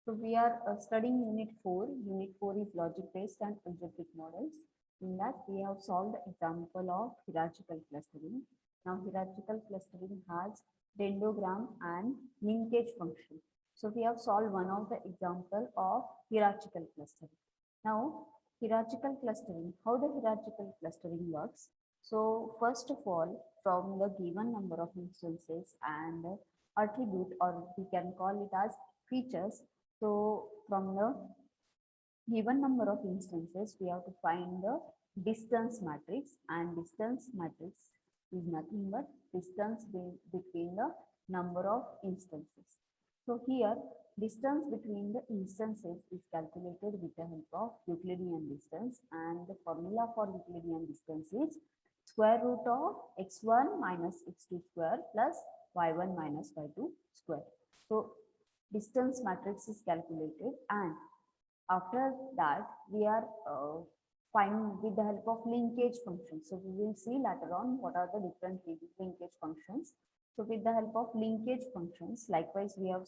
So we are studying Unit 4. Unit 4 is logic-based and algebraic models. In that we have solved the example of hierarchical clustering. Now hierarchical clustering has dendrogram and linkage function. So we have solved one of the example of hierarchical clustering. Now hierarchical clustering, how the hierarchical clustering works. So first of all, from the given number of instances and attribute, or we can call it as features. So from the given number of instances, we have to find the distance matrix, and distance matrix is nothing but distance between the number of instances. So here distance between the instances is calculated with the help of Euclidean distance, and the formula for Euclidean distance is square root of x1 minus x2 square plus y1 minus y2 square. So distance matrix is calculated, and after that we are find with the help of linkage functions. So we will see later on what are the different linkage functions. So with the help of linkage functions, likewise we have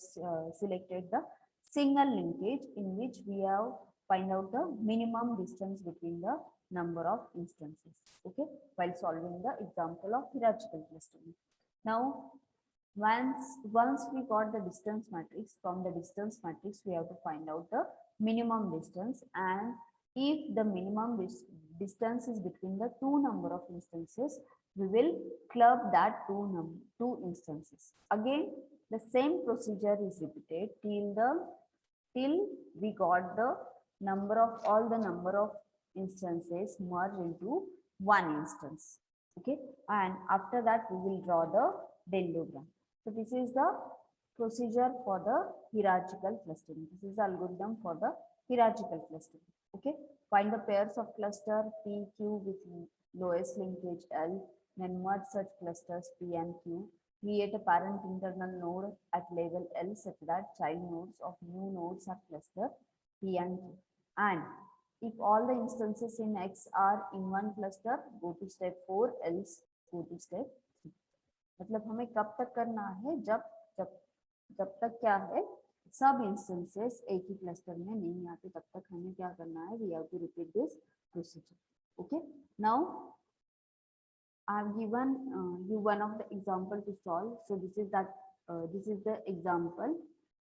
selected the single linkage, in which we have find out the minimum distance between the number of instances, okay, while solving the example of hierarchical clustering. Now once we got the distance matrix, from the distance matrix we have to find out the minimum distance, and if the minimum distance is between the two number of instances, we will club that two instances. Again the same procedure is repeated till we got the number of all the number of instances merge into one instance, okay, and after that we will draw the dendrogram. So this is the procedure for the hierarchical clustering. This is the algorithm for the hierarchical clustering. Okay, find the pairs of cluster P, Q with lowest linkage L, then merge such clusters P and Q. Create a parent internal node at level L such that child nodes of new nodes are cluster P and Q. And if all the instances in X are in one cluster, go to step 4, else go to step 3. मतलब हमें कब तक करना है, जब जब जब तक क्या है सब इंस्टेंसेस एक ही क्लस्टर में नहीं आते, तब तक हमें क्या करना है, we have to repeat this procedure. Okay, now I have given you one of the example to solve. So this is the example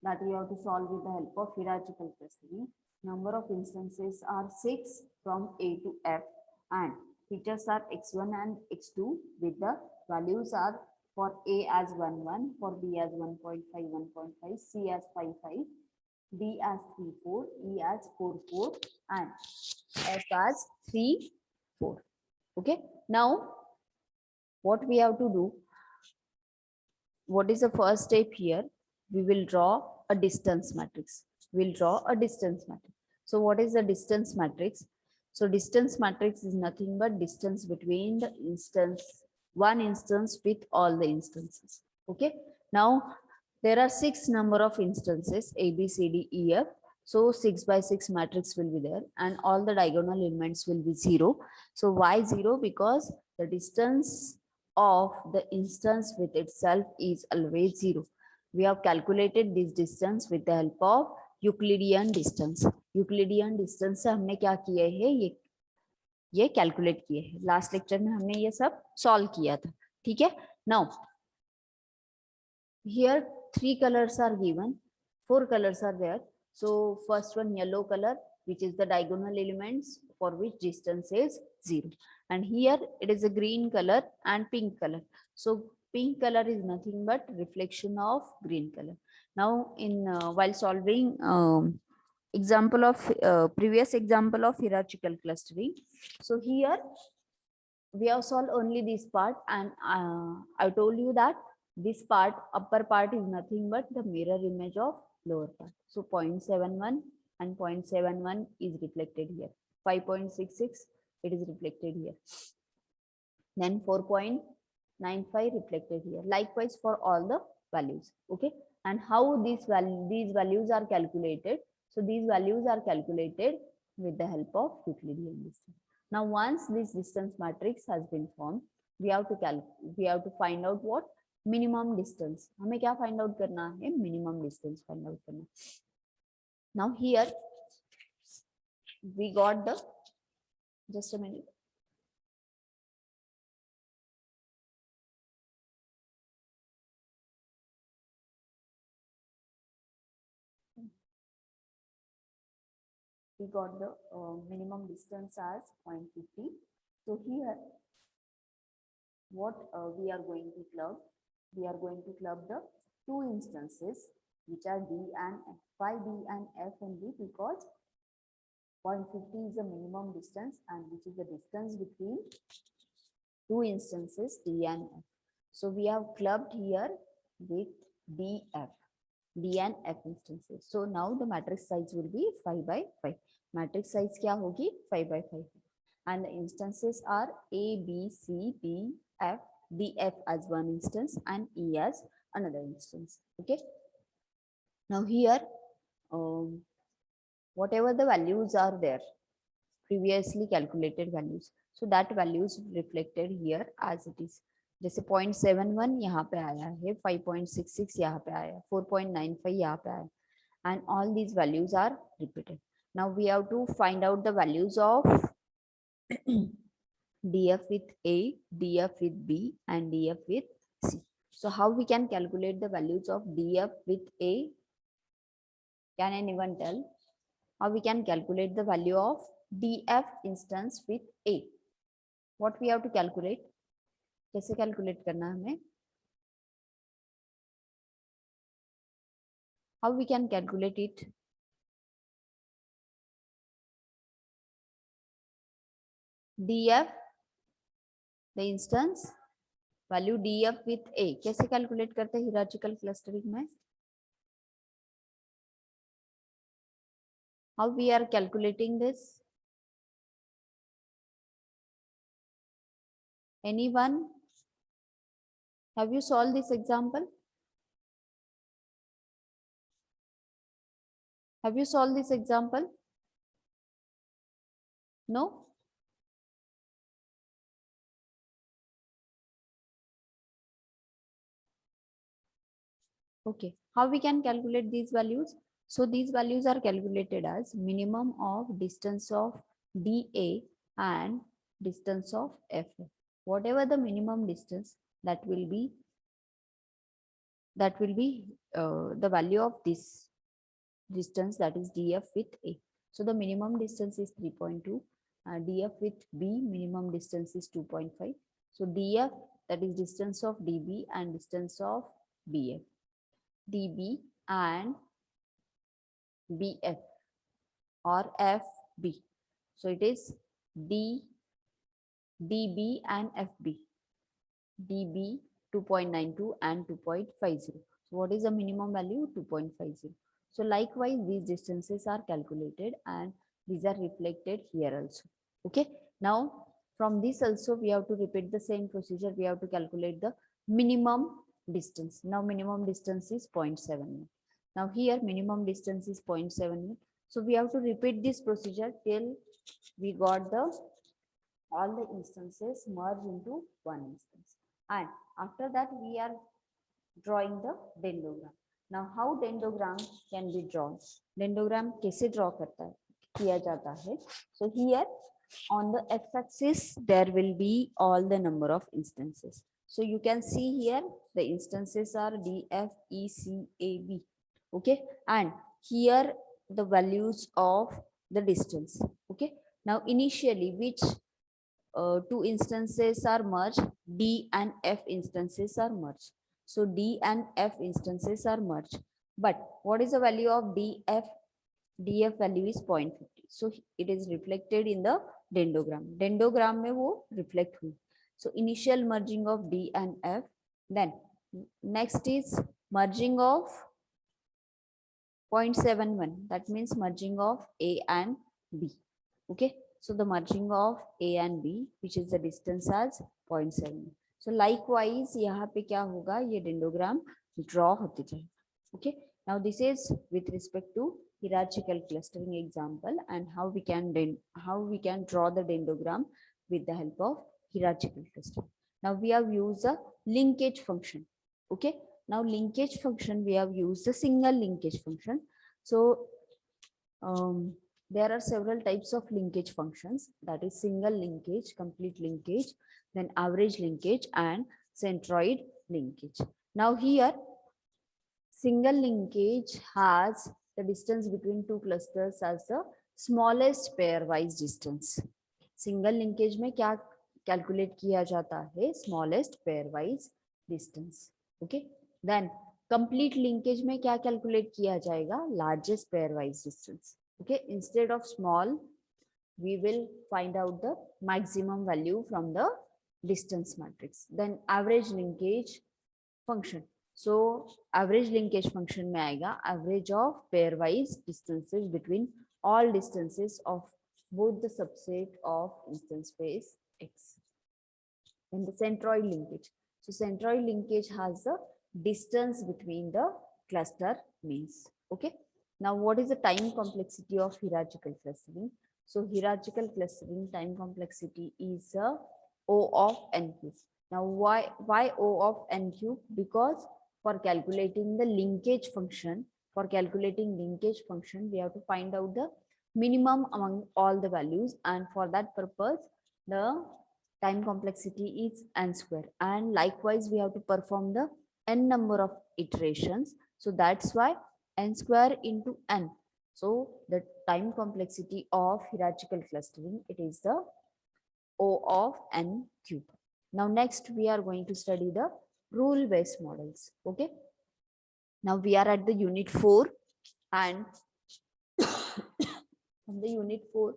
that you have to solve with the help of hierarchical clustering. Number of instances are 6 from A to F, and features are x1 and x2 with the values are for A as 1, 1, for B as 1.5, 1.5, C as 5, 5, D as 3, 4, E as 4, 4, and F as 3, 4. Okay. Now, what we have to do? What is the first step here? We will draw a distance matrix. We'll draw a distance matrix. So what is the distance matrix? So distance matrix is nothing but distance between the one instance with all the instances. Okay. Now there are 6 number of instances A, B, C, D, E, F. So 6 by 6 matrix will be there, and all the diagonal elements will be 0. So why 0? Because the distance of the instance with itself is always 0. We have calculated this distance with the help of Euclidean distance. Euclidean distance से हमने क्या किया है, ये calculate किए हैं. Last lecture में हमने ये सब सॉल्व किया था. ठीक है. Now here 3 colors are given, 4 colors are there. So first one, yellow color, which is the diagonal elements for which distance is 0, and here it is a green color and pink color. So pink color is nothing but reflection of green color. Now in while solving example of previous example of hierarchical clustering, so here we have solved only this part, and I told you that this part, upper part, is nothing but the mirror image of lower part. So 0.71 and 0.71 is reflected here. 5.66 it is reflected here. Then 4.95 reflected here. Likewise for all the values. Okay. And how these values are calculated? So these values are calculated with the help of Euclidean distance. Now once this distance matrix has been formed, we have to find out what? Minimum distance, हमें क्या find out करना है, minimum distance find out करना. Now here we got the, just a minute, we got the minimum distance as 0.50. So here what we are going to club, we are going to club the two instances which are D and F. Why D and F only? Because 0.50 is the minimum distance and which is the distance between two instances D and F. So we have clubbed here with DF, D and F instances. So now the matrix size will be 5 by 5. Matrix size क्या होगी, 5 by 5. And the instances are A, B, C, D, F, DF as one instance and E as another instance. Okay. Now here, whatever the values are there, previously calculated values, so that values reflected here as it is. जैसे 0.71 यहाँ पे आया है, 5.66 यहाँ पे आया, 4.95 यहाँ पे आया, and all these values are repeated. Now we have to find out the values of DF with A, DF with B, and DF with C. So how we can calculate the values of DF with A? Can anyone tell? How we can calculate the value of DF instance with A? What we have to calculate? कैसे calculate करना हमें? How we can calculate it? DF, the instance value DF with A. कैसे calculate करते हैं hierarchical clustering में? How we are calculating this? Anyone? Have you solved this example? Have you solved this example? No? Okay. How we can calculate these values? So these values are calculated as minimum of distance of DA and distance of FA. Whatever the minimum distance, that will be the value of this distance, that is DF with A. So the minimum distance is 3.2. DF with B, minimum distance is 2.5. So DF, that is distance of DB and distance of BF. DB and BF or FB. So it is DB and FB. DB 2.92 and 2.50. So what is the minimum value? 2.50. So likewise, these distances are calculated and these are reflected here also. Okay. Now from this also we have to repeat the same procedure. We have to calculate the minimum distance. Now minimum distance is 0.7. Now here minimum distance is 0.7. So we have to repeat this procedure till we got the all the instances merge into one instance. And after that we are drawing the dendrogram. Now how dendrogram can be drawn? Dendrogram कैसे draw किया जाता है? So here on the x-axis there will be all the number of instances. So you can see here the instances are D, F, E, C, A, B. Okay, and here the values of the distance. Okay, now initially which two instances are merged? D and F instances are merged. So D and F instances are merged. But what is the value of DF? DF value is 0.50. So it is reflected in the dendrogram. Dendrogram में वो reflect हुई. So initial merging of D and F. Then next is merging of 0.71. That means merging of A and B. Okay. So the merging of A and B, which is the distance as 0.7. So likewise, यहाँ पे क्या होगा? ये dendrogram draw होते जाए. Okay. Now this is with respect to hierarchical clustering example and how we can draw the dendrogram with the help of hierarchical clustering. Now we have used a linkage function. Okay, now linkage function, we have used the single linkage function. So there are several types of linkage functions, that is single linkage, complete linkage, then average linkage and centroid linkage. Now here single linkage has the distance between two clusters as the smallest pairwise distance. Single linkage में क्या calculate किया जाता है? Smallest pairwise distance. Okay. Then complete linkage में क्या calculate किया जाएगा? Largest pairwise distance. Okay. Instead of small, we will find out the maximum value from the distance matrix. Then average linkage function. So average linkage function में आएगा average of pairwise distances between all distances of both the subset of instance space X. And the centroid linkage. So centroid linkage has the distance between the cluster means. Okay. Now what is the time complexity of hierarchical clustering? So hierarchical clustering time complexity is O of n cube. Now why O of n cube? Because for calculating the linkage function, we have to find out the minimum among all the values, and for that purpose the time complexity is n square, and likewise we have to perform the n number of iterations, so that's why n square into n. So the time complexity of hierarchical clustering, it is the O of n cube. Now next we are going to study the rule based models. Okay, now we are at the unit 4, and from the unit 4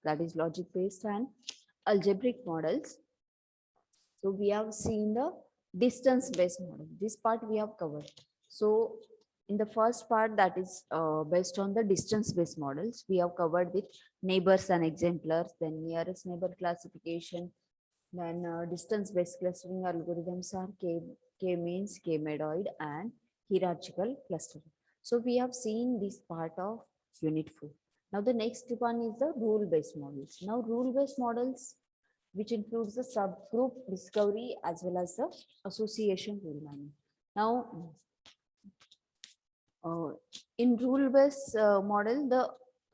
that is logic based and algebraic models. So we have seen the distance based model. This part we have covered. So in the first part, that is based on the distance based models, we have covered with neighbors and exemplars, then nearest neighbor classification, then distance based clustering algorithms are k-means, k-medoid and hierarchical clustering. So we have seen this part of unit 4. Now the next one is the rule based models. Now rule based models, which includes the subgroup discovery as well as the association rule mining. Now, in rule-based model, the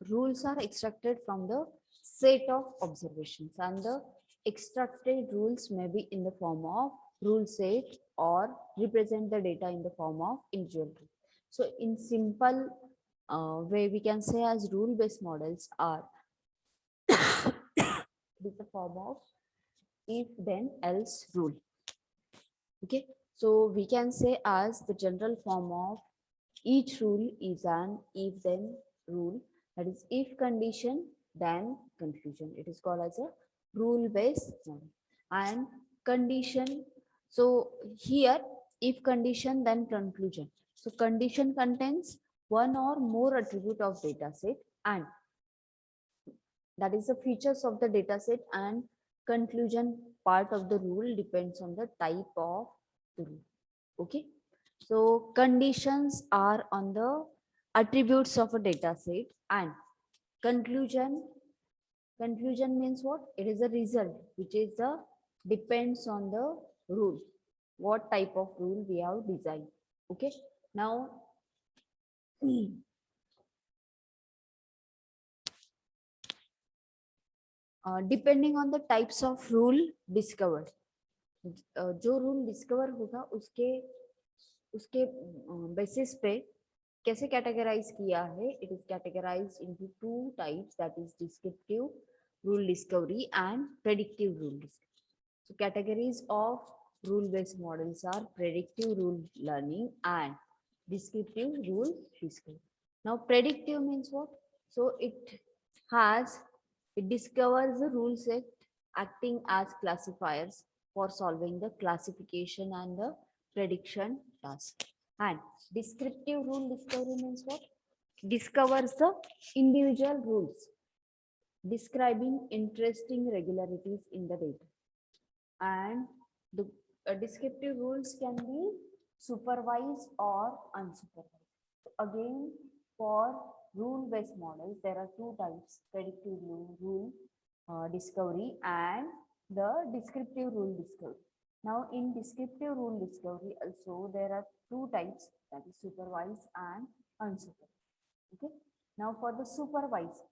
rules are extracted from the set of observations, and the extracted rules may be in the form of rule set or represent the data in the form of individual rule. So in simple way, we can say as rule-based models are with the form of if then else rule. Okay, so we can say as the general form of each rule is an if then rule, that is if condition then conclusion. It is called as a rule based model. And condition, so here if condition then conclusion. So condition contains one or more attribute of data set, and that is the features of the data set, and conclusion part of the rule depends on the type of the rule. Okay, so conditions are on the attributes of a data set, and conclusion means what? It is a result which is the depends on the rule, what type of rule we have designed. Okay, now depending on the types of rule discovered, जो rule discover होगा उसके उसके basis पे कैसे categorise किया है. It is categorised into two types, that is descriptive rule discovery and predictive rule discovery. So categories of rule based models are predictive rule learning and descriptive rule discovery. Now predictive means what? So it discovers the rule set acting as classifiers for solving the classification and the prediction task. And descriptive rule discovery means what? Discovers the individual rules describing interesting regularities in the data. And the descriptive rules can be supervised or unsupervised. Again, for rule-based models, there are two types: predictive rule discovery and the descriptive rule discovery. Now, in descriptive rule discovery, also there are two types, that is supervised and unsupervised. Okay. Now, for the supervised,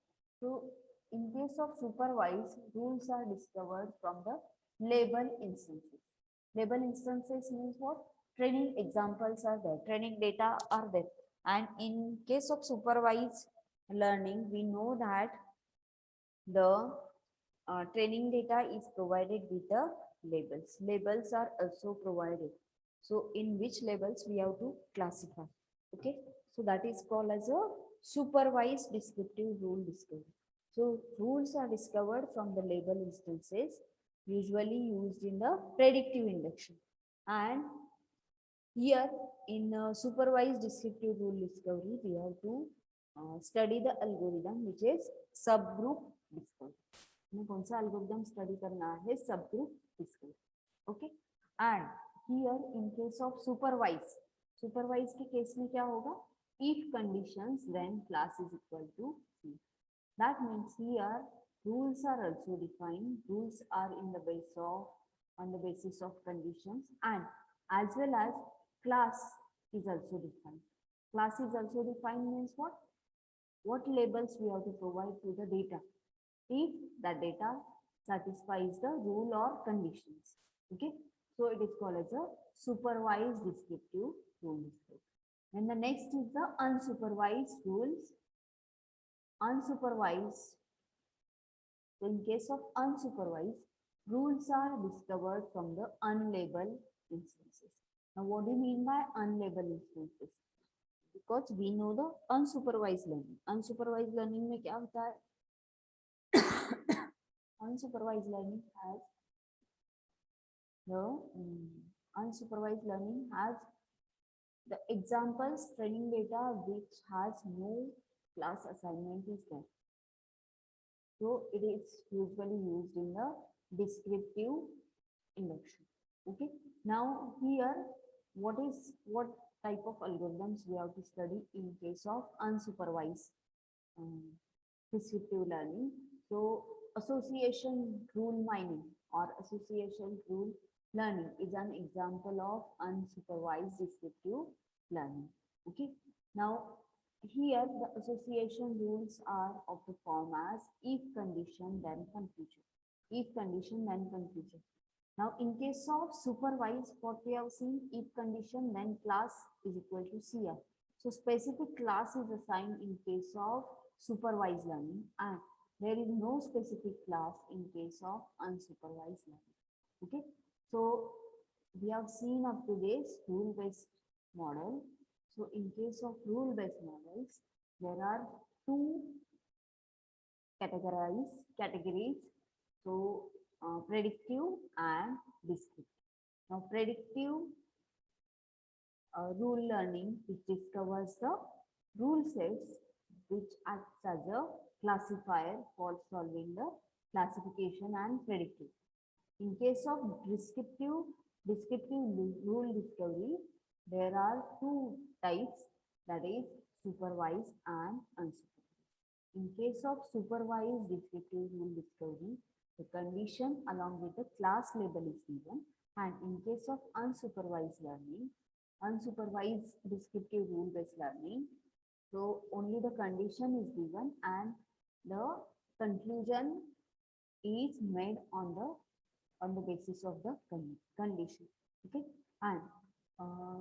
so in case of supervised, rules are discovered from the label instances. Label instances means what? Training examples are there, training data are there. And in case of supervised learning, we know that the training data is provided with the labels. Labels are also provided. So in which labels we have to classify. Okay. So that is called as a supervised descriptive rule discovery. So rules are discovered from the label instances usually used in the predictive induction. And here in supervised descriptive rule discovery, we have to study the algorithm which is subgroup discovery. हमें कौन सा algorithm study करना है? Subgroup discovery. Okay. And here in case of supervised के case में क्या होगा? If conditions, then class is equal to C. That means here rules are also defined. Rules are in the base of on the basis of conditions, and as well as class is also defined. Class is also defined means what? What labels we have to provide to the data if the data satisfies the rule or conditions. Okay, so it is called as a supervised descriptive rule discovery. And the next is the unsupervised rules. Unsupervised. So in case of unsupervised, rules are discovered from the unlabeled instances. Now, what do you mean by unlabeled instances? Because we know the unsupervised learning. Unsupervised learning में क्या होता है? Unsupervised learning has the examples training data which has no class assignment is there. So it is usually used in the descriptive induction. Okay. Now here, what type of algorithms we have to study in case of unsupervised descriptive learning? So association rule mining or association rule learning is an example of unsupervised descriptive learning. Okay. Now here the association rules are of the form as if condition then conclusion. If condition then conclusion. Now in case of supervised, what we have seen, if condition then class is equal to CR. So specific class is assigned in case of supervised learning, and there is no specific class in case of unsupervised learning. Okay. So we have seen up to this rule-based model. So in case of rule-based models, there are two categories. So predictive and descriptive. Now predictive rule learning, which discovers the rule sets which acts as a classifier for solving the classification and predictive. In case of descriptive rule discovery, there are two types, that is supervised and unsupervised. In case of supervised descriptive rule discovery, the condition along with the class label is given, and in case of unsupervised descriptive rule based learning, so only the condition is given and the conclusion is made on the basis of the condition. Okay. And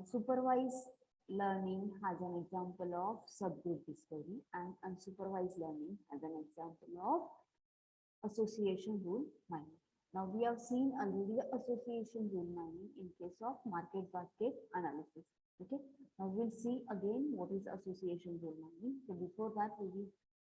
supervised learning has an example of subgroup discovery, and unsupervised learning has an example of association rule mining. Now we have seen already the association rule mining in case of market basket analysis. Okay. Now we'll see again what is association rule mining. So before that, we will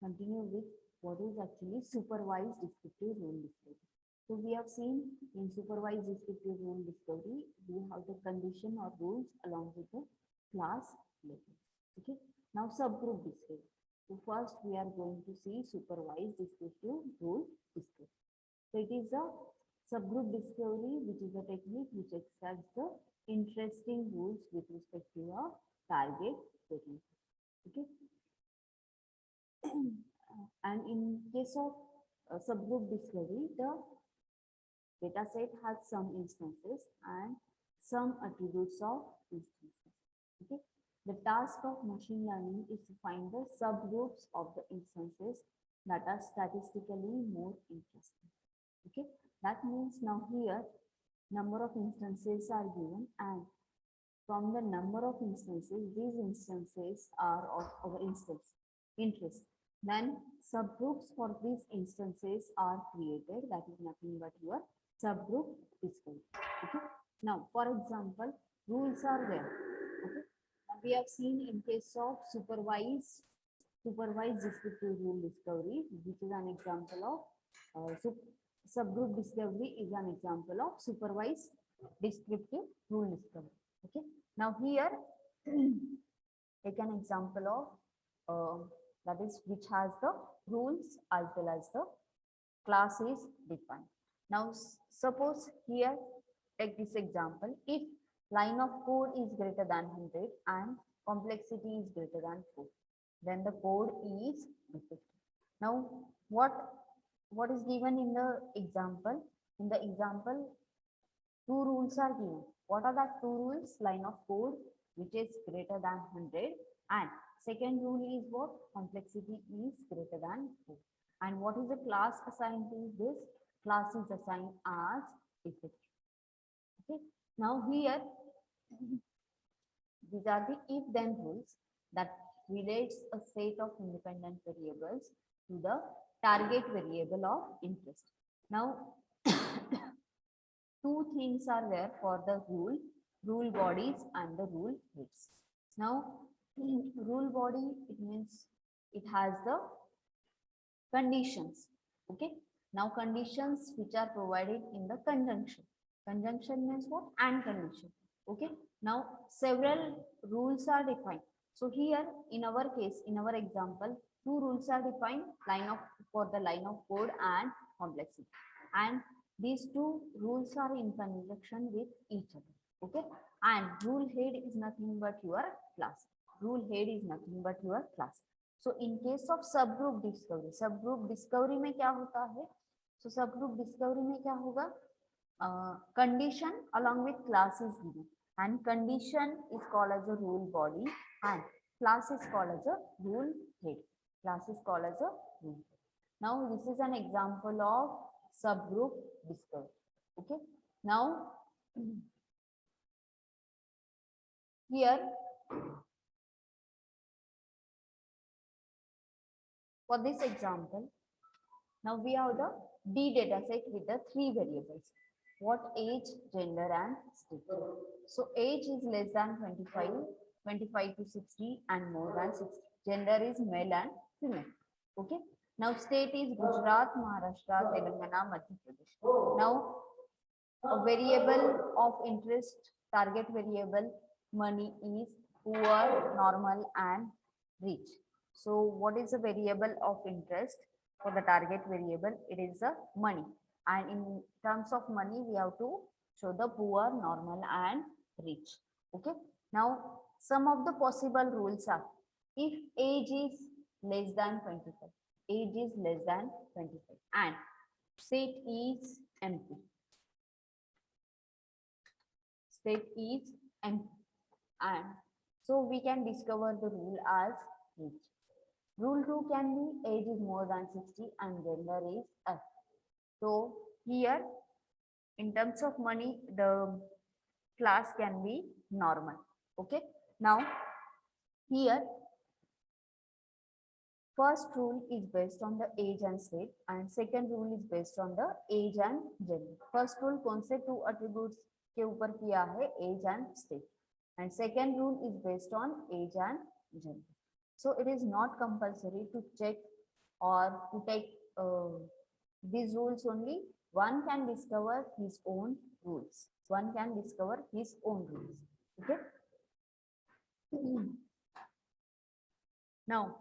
continue with what is actually supervised descriptive rule discovery. So we have seen in supervised descriptive rule discovery, we have the condition or rules along with the class labels. Okay. Now subgroup discovery. So first we are going to see supervised descriptive rule discovery. So it is a subgroup discovery, which is a technique which extracts the interesting rules with respect to a target segment. Okay. And in case of subgroup discovery, the data set has some instances and some attributes of instances. Okay. The task of machine learning is to find the subgroups of the instances that are statistically more interesting. Okay. That means now here number of instances are given, and from the number of instances, these instances are of our interest. Then subgroups for these instances are created. That is nothing but your subgroup discovery. Okay. Now, for example, rules are there. Okay. And we have seen in case of supervised descriptive rule discovery, which is an example of subgroup discovery is an example of supervised descriptive rule discovery. Okay. Now here, take an example of that is which has the rules as well as the class is defined. Now suppose here, take this example. If line of code is greater than 100 and complexity is greater than 4, then the code is defective. Now what is given in the example? In the example, two rules are given. What are the two rules? Line of code which is greater than 100, and second rule is what? Complexity is greater than 4. And what is the class assigned to this? Class is assigned as effective. Okay. Now here, these are the if-then rules that relates a set of independent variables to the target variable of interest. Now, two things are there for the rule bodies and the rule heads. Now, rule body, it means it has the conditions. Okay. Now, conditions which are provided in the conjunction. Conjunction means what? And condition. Okay. Now, several rules are defined. So here, in our case, in our example, two rules are defined: for the line of code and complexity. And these two rules are in conjunction with each other. Okay. And rule head is nothing but your class. Rule head is nothing but your class. So in case of subgroup discovery में क्या होता है? So subgroup discovery में क्या होगा? Condition along with class is given, and condition is called as a rule body, and class is called as a rule head. Class is called as a rule head. Now this is an example of subgroup discovery. Okay. Now here, for this example, now we have the D data set with the three variables: what age, gender, and state. So age is less than 25, 25 to 60, and more than 60. Gender is male and female. Okay. Now state is Gujarat, Maharashtra, Telangana, Madhya Pradesh. Now a variable of interest, target variable, money is poor, normal, and rich. So what is the variable of interest for the target variable? It is the money. And in terms of money, we have to show the poor, normal, and rich. Okay. Now, some of the possible rules are: if age is less than 25, age is less than 25, and state is empty. State is empty. And so we can discover the rule as rich. Rule 2 can be age is more than 60 and gender is F. So here, in terms of money, the class can be normal. Okay. Now here, first rule is based on the age and state, and second rule is based on the age and gender. First rule कौन से two attributes के ऊपर किया है? Age and state. And second rule is based on age and gender. So it is not compulsory to check or to take these rules only. One can discover his own rules. One can discover his own rules. Okay. Now,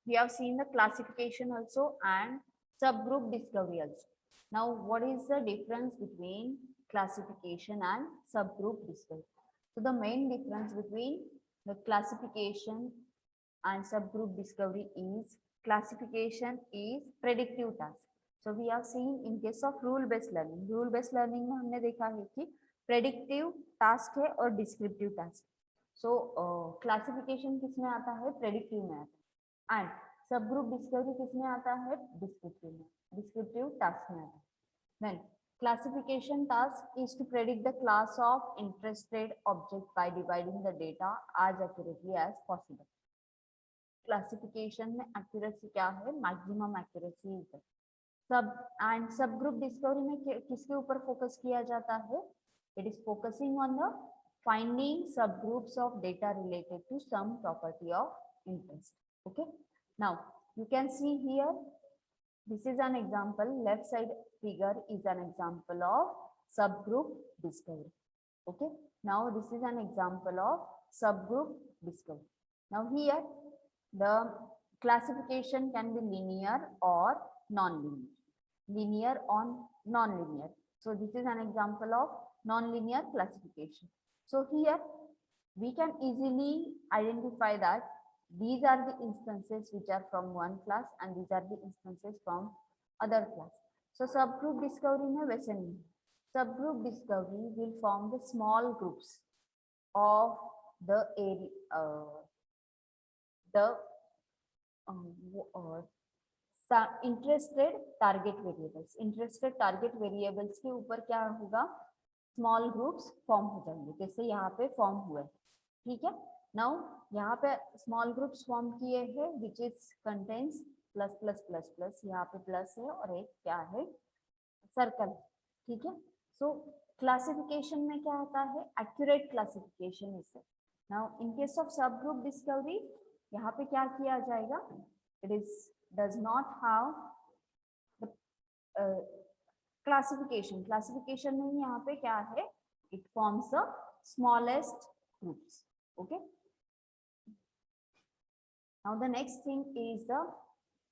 we have seen the classification also and subgroup discovery also. Now, what is the difference between classification and subgroup discovery? So the main difference between The classification and subgroup discovery is predictive task. So we have seen in case of rule based learning में हमने देखा है कि predictive task है और descriptive task. So classification किस में आता है? predictive में आता है. And subgroup discovery किस में आता है? descriptive task में आता है. Then classification task is to predict the class of interested object by dividing the data as accurately as possible. Classification में accuracy क्या है? Maximum accuracy is सब group discovery में किसके ऊपर focus किया जाता है? It is focusing on the finding subgroups of data related to some property of interest. Okay. Now you can see here. This is an example. Left side figure is an example of subgroup discovery. Okay. Now this is an example of subgroup discovery. Now here the classification can be linear or non-linear. Linear or non-linear. So this is an example of non-linear classification. So here we can easily identify that these are the instances which are from one class and these are the instances from other class. So subgroup discovery में वैसे नहीं. Subgroup discovery will form the small groups of the area, interested target variables. Interested target variables के ऊपर क्या होगा? Small groups form हो जाएंगे, जैसे यहाँ पे form हुए. ठीक है. Now यहाँ पे small groups form किए हैं which is contains plus plus plus plus. यहाँ पे plus है और एक क्या है? Circle. ठीक है. So classification में क्या होता है? Accurate classification is it. Now in case of subgroup discovery यहाँ पे क्या किया जाएगा? It does not have the classification. Classification में यहाँ पे क्या है? It forms the smallest groups. Okay. Now the next thing is the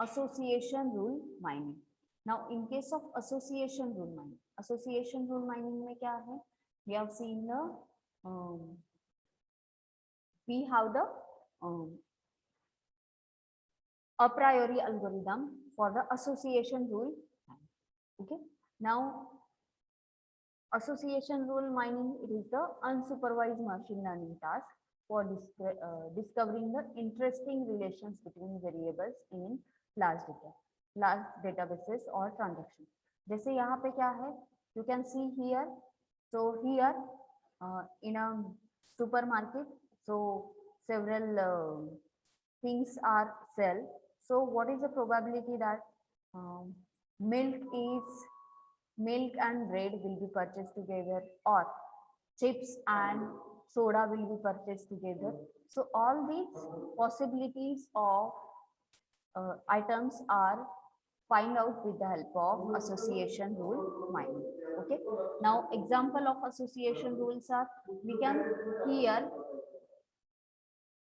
association rule mining. Now in case of association rule mining में क्या है? We have seen the we have the a priori algorithm for the association rule. Okay. Now association rule mining, it is the unsupervised machine learning task for discovering the interesting relations between variables in large databases or transactions. जैसे यहाँ पे क्या है? You can see here. So here in a supermarket, so several things are sold. So what is the probability that milk and bread will be purchased together, or chips and soda will be purchased together? So all these possibilities of items are find out with the help of association rule mining. Okay. Now example of association rules are, we can here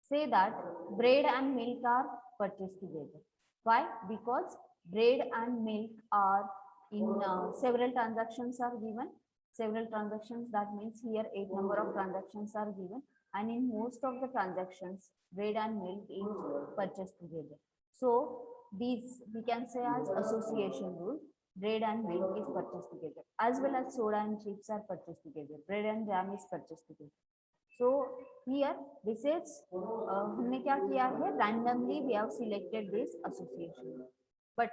say that bread and milk are purchased together. Why? Because bread and milk are in several transactions are given. Several transactions, that means here 8 number of transactions are given, and in most of the transactions bread and milk is purchased together. So these we can say as association rule. Bread and milk is purchased together, as well as soda and chips are purchased together. Bread and jam is purchased together. So here this is हमने क्या किया है? Randomly we have selected this association. But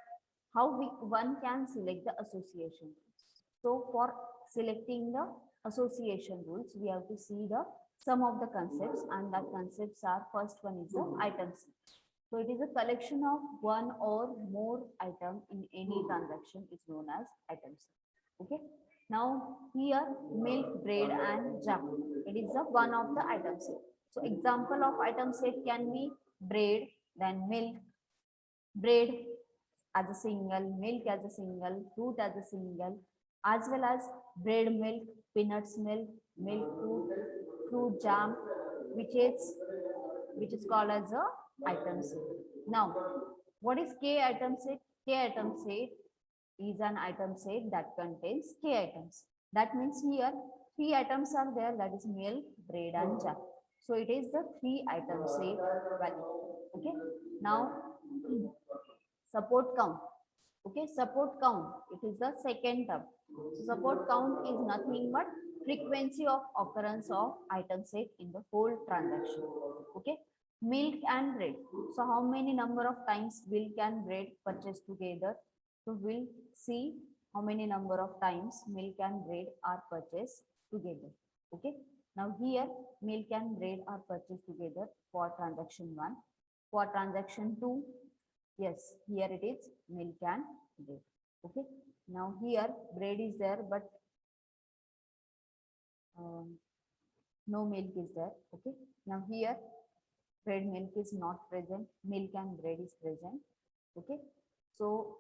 how one can select the association? So for selecting the association rules, we have to see the sum of the concepts, and that concepts are, first one is the items. So it is a collection of one or more item in any transaction is known as items. Okay. Now here milk, bread and jam. It is the one of the item set. So example of item set can be bread, then milk, bread as a single, milk as a single, fruit as a single, as well as bread, milk, peanuts, milk, fruit jam, which is called as a item set. Now, what is K item set? K item set is an item set that contains K items. That means here 3 items are there, that is milk, bread and jam. So it is the 3 item set value. Okay. Now support count. Okay, support count, it is the second term. So support count is nothing but frequency of occurrence of item set in the whole transaction. Okay, milk and bread. So how many number of times milk and bread purchased together? So we'll see how many number of times milk and bread are purchased together. Okay, now here milk and bread are purchased together for transaction 1. For transaction 2, yes, here it is milk and bread. Okay, now here bread is there, but no milk is there. Okay, now here bread milk is not present, milk and bread is present. Okay, so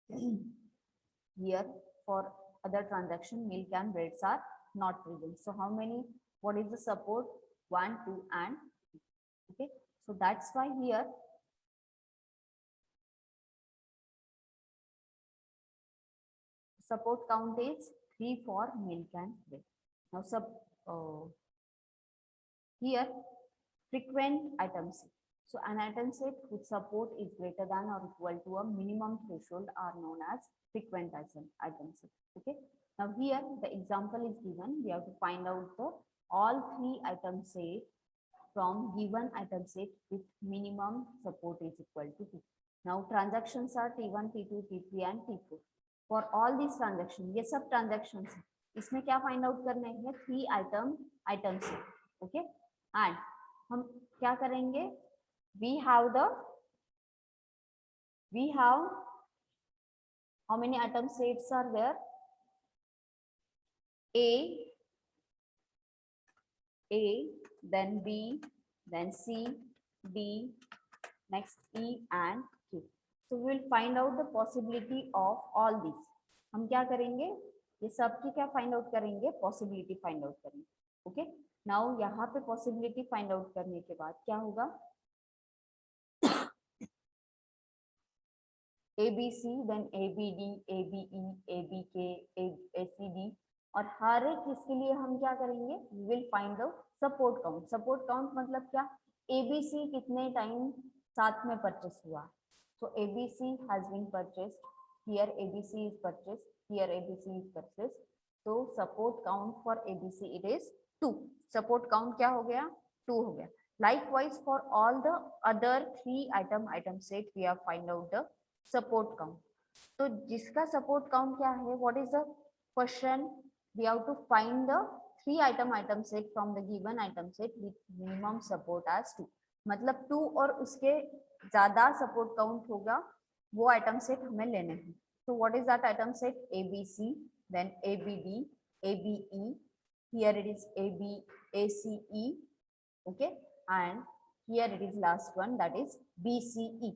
here for other transaction milk and breads are not present. So how many? What is the support? 1, 2, and 3. Okay, so that's why here support count is 3 for milk and bread. Now here frequent items. So an item set whose support is greater than or equal to a minimum threshold are known as frequent item set. Okay. Now here the example is given. We have to find out the all 3 item set from given item set with minimum support is equal to 2. Now transactions are T1, T2, T3 and T4. For all these transactions, ये सब transactions इसमें क्या find out करने हैं? 3 item set. Okay, and हम क्या करेंगे? We have how many item sets are there? A, then B, then C, D, next E and Q. So we will find out the possibility of all these. हम क्या करेंगे? ये सब की क्या find out करेंगे? Possibility find out करेंगे. Okay. Now यहाँ पे possibility find out करने के बाद क्या होगा? ABC, then ABD, ABE, ABK, ACD और हर एक इसके लिए हम क्या करेंगे? We will find out support count. Support count मतलब क्या? ABC कितने टाइम साथ में परचेस हुआ? So ABC has been purchased. Here ABC is purchased. Here ABC is purchased. So support count for ABC it is 2. Support count क्या हो गया? 2 हो गया. Likewise for all the other 3 item set we have find out the support count. तो जिसका support count क्या है? What is the question? We have to find the 3 item set from the given item set with minimum support as 2. मतलब 2 और उसके ज्यादा support count होगा वो item set हमें लेने हैं. So what is that item set? ABC, then ABD, ABE. Here it is ACE. Okay, and here it is last one that is BCE.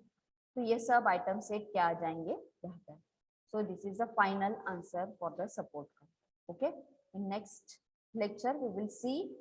तो ये सब item set क्या आ जाएंगे यहाँ पर. So this is the final answer for the support count. Okay, in next lecture we will see